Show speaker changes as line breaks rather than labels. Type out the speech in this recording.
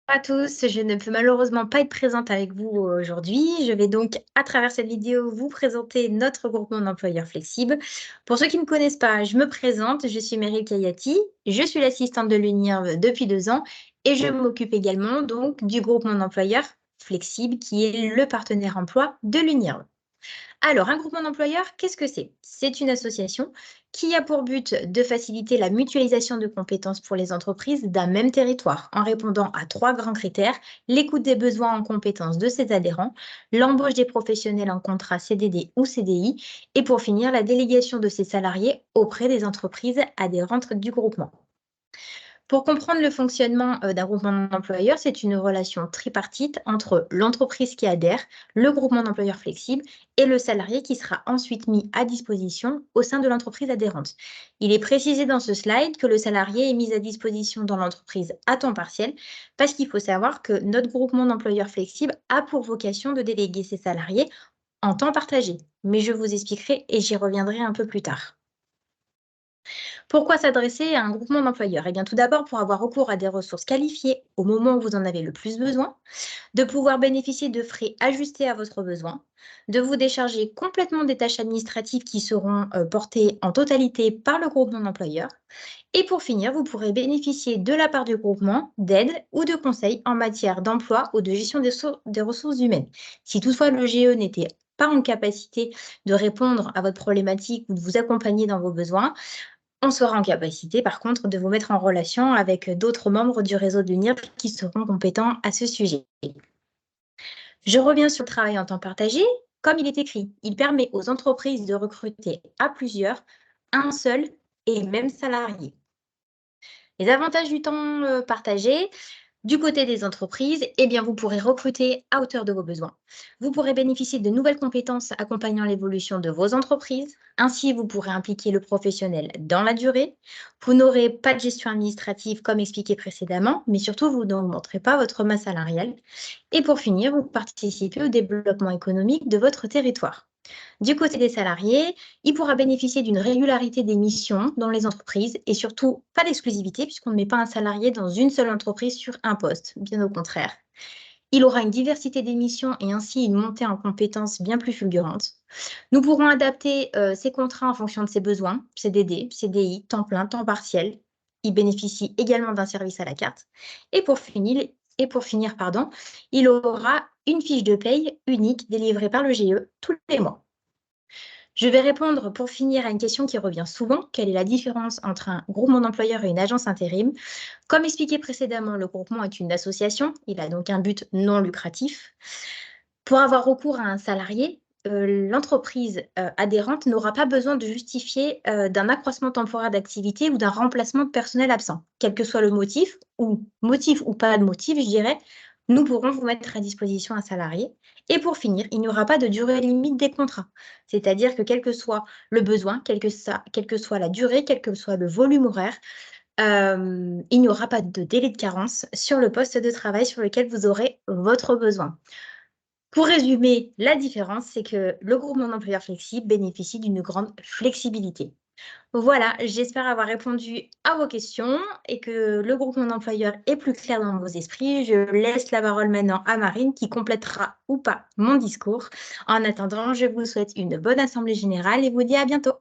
À tous, je ne peux malheureusement pas être présente avec vous aujourd'hui. Je vais donc, à travers cette vidéo, vous présenter notre groupement d'employeurs flexibles. Pour ceux qui ne me connaissent pas, je me présente, je suis Meryl Kayati, je suis l'assistante de l'UNIRV depuis 2 ans et je m'occupe également donc du groupement d'employeurs flexibles qui est le partenaire emploi de l'UNIRV. Alors, un groupement d'employeurs, qu'est-ce que c'est? C'est une association qui a pour but de faciliter la mutualisation de compétences pour les entreprises d'un même territoire en répondant à 3 grands critères: l'écoute des besoins en compétences de ses adhérents, l'embauche des professionnels en contrat CDD ou CDI et pour finir, la délégation de ses salariés auprès des entreprises adhérentes du groupement. Pour comprendre le fonctionnement d'un groupement d'employeurs, c'est une relation tripartite entre l'entreprise qui adhère, le groupement d'employeurs flexible et le salarié qui sera ensuite mis à disposition au sein de l'entreprise adhérente. Il est précisé dans ce slide que le salarié est mis à disposition dans l'entreprise à temps partiel parce qu'il faut savoir que notre groupement d'employeurs flexible a pour vocation de déléguer ses salariés en temps partagé. Mais je vous expliquerai et j'y reviendrai un peu plus tard. Pourquoi s'adresser à un groupement d'employeurs? Eh bien, tout d'abord, pour avoir recours à des ressources qualifiées au moment où vous en avez le plus besoin, de pouvoir bénéficier de frais ajustés à votre besoin, de vous décharger complètement des tâches administratives qui seront portées en totalité par le groupement d'employeurs. Et pour finir, vous pourrez bénéficier de la part du groupement d'aides ou de conseils en matière d'emploi ou de gestion des ressources humaines. Si toutefois le GE n'était pas en capacité de répondre à votre problématique ou de vous accompagner dans vos besoins, on sera en capacité, par contre, de vous mettre en relation avec d'autres membres du réseau de l'UNIRP qui seront compétents à ce sujet. Je reviens sur le travail en temps partagé. Comme il est écrit, il permet aux entreprises de recruter à plusieurs, un seul et même salarié. Les avantages du temps partagé, du côté des entreprises, eh bien, vous pourrez recruter à hauteur de vos besoins. Vous pourrez bénéficier de nouvelles compétences accompagnant l'évolution de vos entreprises. Ainsi, vous pourrez impliquer le professionnel dans la durée. Vous n'aurez pas de gestion administrative comme expliqué précédemment, mais surtout, vous n'augmenterez pas votre masse salariale. Et pour finir, vous participez au développement économique de votre territoire. Du côté des salariés, il pourra bénéficier d'une régularité des missions dans les entreprises et surtout pas d'exclusivité puisqu'on ne met pas un salarié dans une seule entreprise sur un poste, bien au contraire. Il aura une diversité des missions et ainsi une montée en compétences bien plus fulgurante. Nous pourrons adapter ces contrats en fonction de ses besoins, CDD, CDI, temps plein, temps partiel. Il bénéficie également d'un service à la carte. Et pour finir, pardon, il aura une fiche de paye unique délivrée par le GE tous les mois. Je vais répondre pour finir à une question qui revient souvent. Quelle est la différence entre un groupement d'employeurs et une agence intérim? Comme expliqué précédemment, le groupement est une association. Il a donc un but non lucratif. Pour avoir recours à un salarié, l'entreprise adhérente n'aura pas besoin de justifier d'un accroissement temporaire d'activité ou d'un remplacement de personnel absent. Quel que soit le motif ou pas de motif, je dirais, nous pourrons vous mettre à disposition un salarié. Et pour finir, il n'y aura pas de durée limite des contrats. C'est-à-dire que quel que soit le besoin, quelle que soit la durée, quel que soit le volume horaire, il n'y aura pas de délai de carence sur le poste de travail sur lequel vous aurez votre besoin. Pour résumer, la différence, c'est que le groupement d'employeurs flexibles bénéficie d'une grande flexibilité. Voilà, j'espère avoir répondu à vos questions et que le groupement d'employeurs est plus clair dans vos esprits. Je laisse la parole maintenant à Marine qui complétera ou pas mon discours. En attendant, je vous souhaite une bonne assemblée générale et vous dis à bientôt.